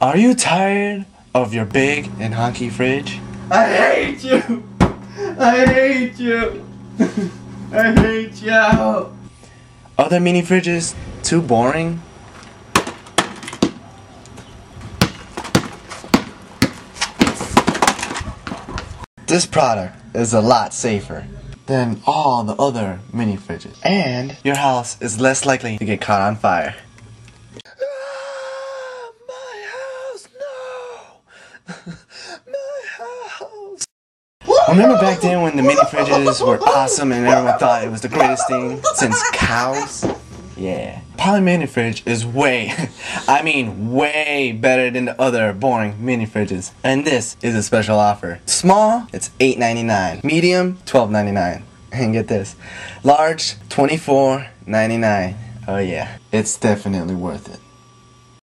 Are you tired of your big and honky fridge? I hate you! I hate you! I hate you! Other mini fridges too boring? This product is a lot safer than all the other mini fridges, and your house is less likely to get caught on fire. My house, no! My house! Remember back then when the mini fridges were awesome and everyone thought it was the greatest thing since cows? Yeah. Poly mini fridge is way, I mean way better than the other boring mini fridges. And this is a special offer. Small, it's $8.99. Medium, $12.99. And get this, large, $24.99. Oh yeah, it's definitely worth it.